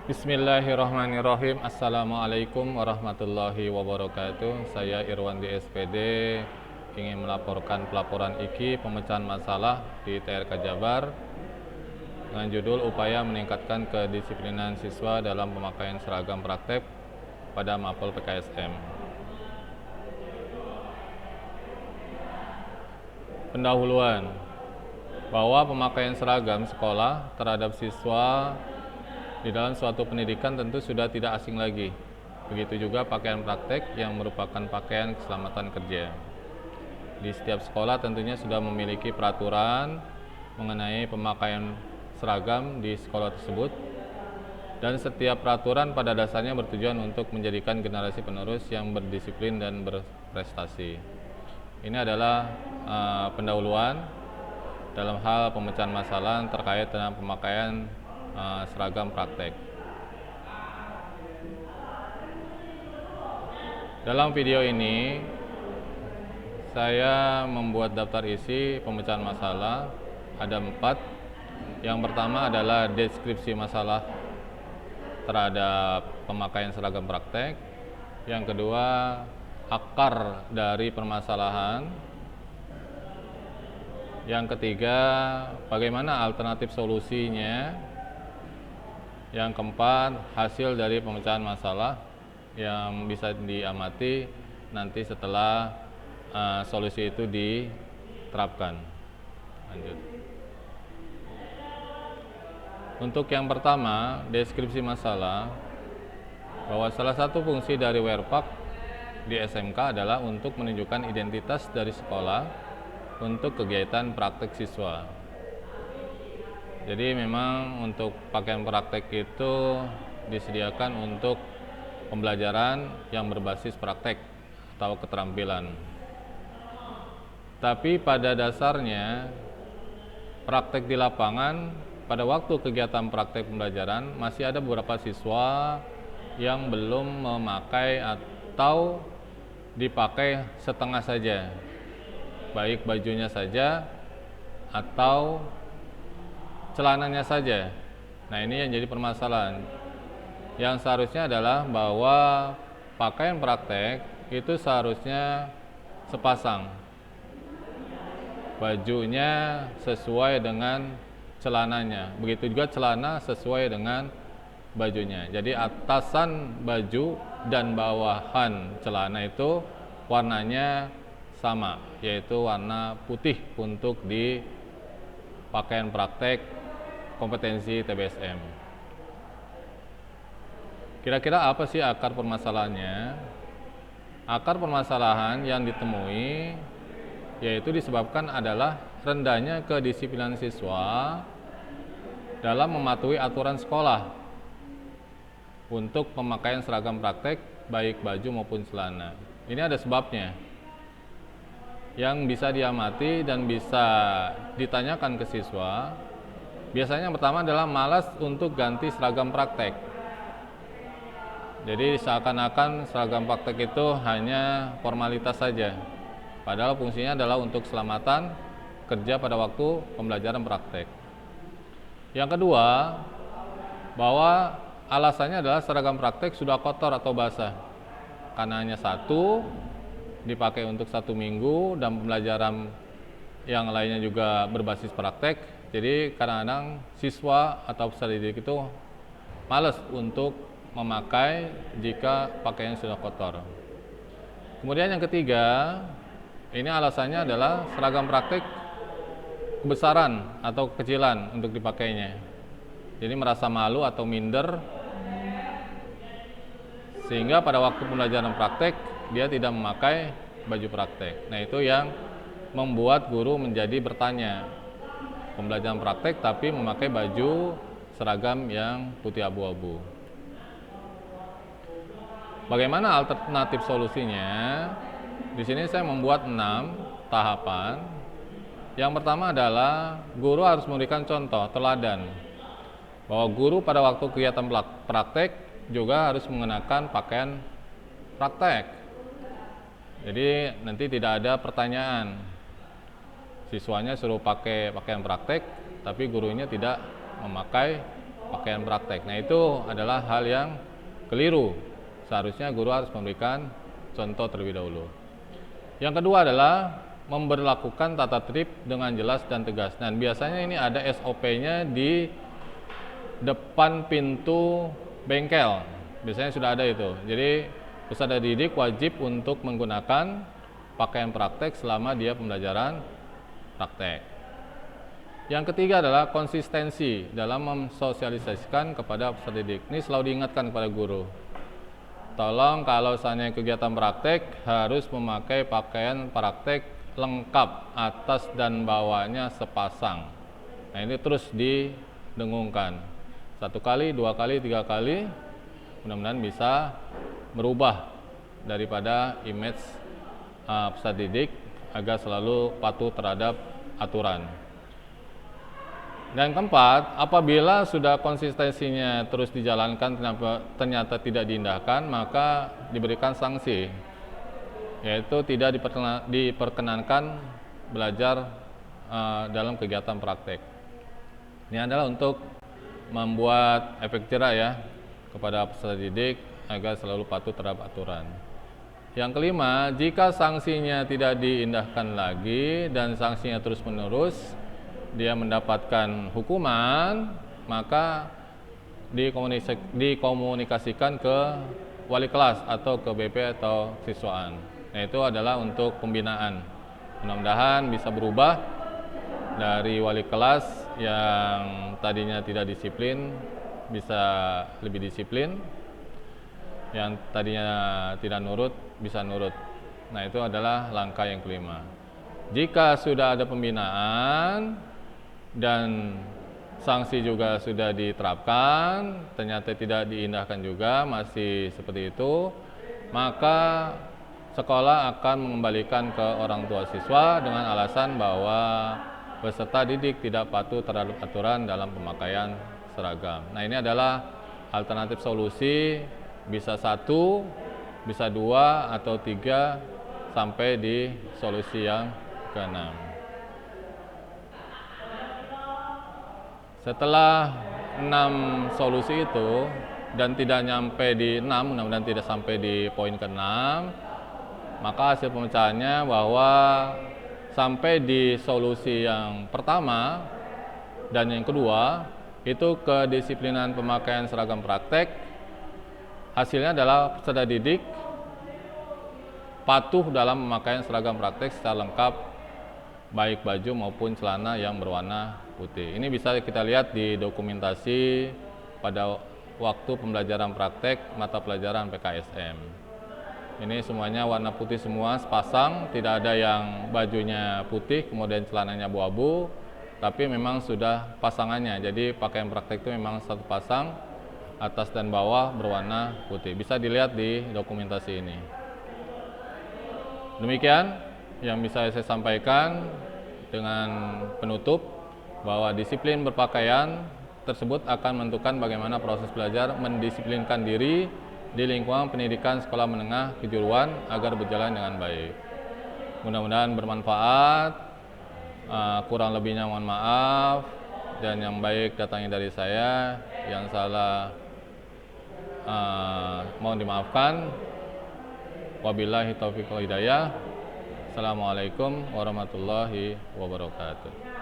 Bismillahirrahmanirrahim. Assalamualaikum warahmatullahi wabarakatuh. Saya Irwandi SPD ingin melaporkan pelaporan IKI pemecahan masalah di TRK Jabar dengan judul upaya meningkatkan kedisiplinan siswa dalam pemakaian seragam praktek pada Mapel PKSM. Pendahuluan bahwa pemakaian seragam sekolah terhadap siswa di dalam suatu pendidikan tentu sudah tidak asing lagi. Begitu juga pakaian praktek yang merupakan pakaian keselamatan kerja. Di setiap sekolah tentunya sudah memiliki peraturan mengenai pemakaian seragam di sekolah tersebut, dan setiap peraturan pada dasarnya bertujuan untuk menjadikan generasi penerus yang berdisiplin dan berprestasi. Ini adalah pendahuluan dalam hal pemecahan masalah terkait dengan pemakaian seragam praktek. Dalam video ini saya membuat daftar isi pemecahan masalah, ada 4. Yang pertama adalah deskripsi masalah terhadap pemakaian seragam praktek. Yang kedua, akar dari permasalahan. Yang ketiga, bagaimana alternatif solusinya. Yang keempat, hasil dari pemecahan masalah yang bisa diamati nanti setelah solusi itu diterapkan. Lanjut. Untuk yang pertama, deskripsi masalah, bahwa salah satu fungsi dari WERPAK di SMK adalah untuk menunjukkan identitas dari sekolah untuk kegiatan praktek siswa. Jadi memang untuk pakaian praktek itu disediakan untuk pembelajaran yang berbasis praktek atau keterampilan. Tapi pada dasarnya praktek di lapangan pada waktu kegiatan praktek pembelajaran masih ada beberapa siswa yang belum memakai atau dipakai setengah saja, baik bajunya saja atau celananya saja. Nah, ini yang jadi permasalahan. Yang seharusnya adalah bahwa pakaian praktek itu seharusnya sepasang. Bajunya sesuai dengan celananya. Begitu juga celana sesuai dengan bajunya. Jadi atasan baju dan bawahan celana itu warnanya sama, yaitu warna putih untuk di pakaian praktek kompetensi TBSM. Kira-kira apa sih akar permasalahannya? Akar permasalahan yang ditemui yaitu disebabkan adalah rendahnya kedisiplinan siswa dalam mematuhi aturan sekolah untuk pemakaian seragam praktek baik baju maupun celana. Ini ada sebabnya yang bisa diamati dan bisa ditanyakan ke siswa. Biasanya yang pertama adalah malas untuk ganti seragam praktek. Jadi seakan-akan seragam praktek itu hanya formalitas saja, padahal fungsinya adalah untuk keselamatan kerja pada waktu pembelajaran praktek. Yang kedua, bahwa alasannya adalah seragam praktek sudah kotor atau basah, karena hanya satu dipakai untuk 1 minggu dan pembelajaran yang lainnya juga berbasis praktek. Jadi kadang-kadang siswa atau peserta didik itu malas untuk memakai jika pakaian sudah kotor. Kemudian yang ketiga, ini alasannya adalah seragam praktek kebesaran atau kekecilan untuk dipakainya. Jadi merasa malu atau minder, sehingga pada waktu pembelajaran praktek dia tidak memakai baju praktek. Nah, itu yang membuat guru menjadi bertanya, pembelajaran praktek tapi memakai baju seragam yang putih abu-abu. Bagaimana alternatif solusinya? Di sini saya membuat 6 tahapan. Yang pertama adalah guru harus memberikan contoh teladan bahwa guru pada waktu kegiatan praktek juga harus mengenakan pakaian praktek. Jadi nanti tidak ada pertanyaan, siswanya suruh pakai pakaian praktek tapi gurunya tidak memakai pakaian praktek. Nah, itu adalah hal yang keliru. Seharusnya guru harus memberikan contoh terlebih dahulu. Yang kedua adalah memberlakukan tata tertib dengan jelas dan tegas. Dan biasanya ini ada SOP-nya di depan pintu bengkel. Biasanya sudah ada itu. Jadi peserta didik wajib untuk menggunakan pakaian praktek selama dia pembelajaran praktek. Yang ketiga adalah konsistensi dalam mensosialisasikan kepada peserta didik. Ini selalu diingatkan kepada guru. Tolong kalau misalnya kegiatan praktek harus memakai pakaian praktek lengkap atas dan bawahnya sepasang. Nah, ini terus didengungkan. 1 kali, 2 kali, 3 kali, mudah-mudahan bisa merubah daripada image peserta didik agar selalu patuh terhadap aturan. Dan keempat, apabila sudah konsistensinya terus dijalankan ternyata tidak diindahkan, maka diberikan sanksi, yaitu tidak diperkenankan belajar dalam kegiatan praktek. Ini adalah untuk membuat efek jerah ya kepada peserta didik agar selalu patuh terhadap aturan. Yang kelima, jika sanksinya tidak diindahkan lagi dan sanksinya terus-menerus, dia mendapatkan hukuman, maka dikomunikasikan ke wali kelas atau ke BP atau siswaan. Nah, itu adalah untuk pembinaan. Mudah-mudahan bisa berubah dari wali kelas yang tadinya tidak disiplin bisa lebih disiplin, yang tadinya tidak nurut bisa nurut. Nah, itu adalah langkah yang kelima. Jika sudah ada pembinaan dan sanksi juga sudah diterapkan, ternyata tidak diindahkan juga, masih seperti itu, maka sekolah akan mengembalikan ke orang tua siswa dengan alasan bahwa peserta didik tidak patuh terhadap aturan dalam pemakaian seragam. Nah, ini adalah alternatif solusi, bisa 1, bisa 2 atau 3 sampai di solusi yang ke-6. Setelah 6 solusi itu dan tidak nyampe di 6, mudah-mudahan tidak sampai di poin ke-6, maka hasil pemecahannya bahwa sampai di solusi yang pertama dan yang kedua itu kedisiplinan pemakaian seragam praktek, hasilnya adalah peserta didik patuh dalam pemakaian seragam praktek secara lengkap, baik baju maupun celana yang berwarna putih. Ini bisa kita lihat di dokumentasi pada waktu pembelajaran praktek mata pelajaran PKSM. Ini semuanya warna putih semua, sepasang, tidak ada yang bajunya putih kemudian celananya abu-abu, tapi memang sudah pasangannya. Jadi pakaian praktek itu memang satu pasang, atas dan bawah berwarna putih. Bisa dilihat di dokumentasi ini. Demikian yang bisa saya sampaikan dengan penutup, bahwa disiplin berpakaian tersebut akan menentukan bagaimana proses belajar mendisiplinkan diri di lingkungan pendidikan sekolah menengah kejuruan agar berjalan dengan baik. Mudah-mudahan bermanfaat, kurang lebihnya mohon maaf, dan yang baik datangnya dari saya, yang salah mohon dimaafkan. Wabillahi taufiq wal hidayah. Assalamualaikum warahmatullahi wabarakatuh.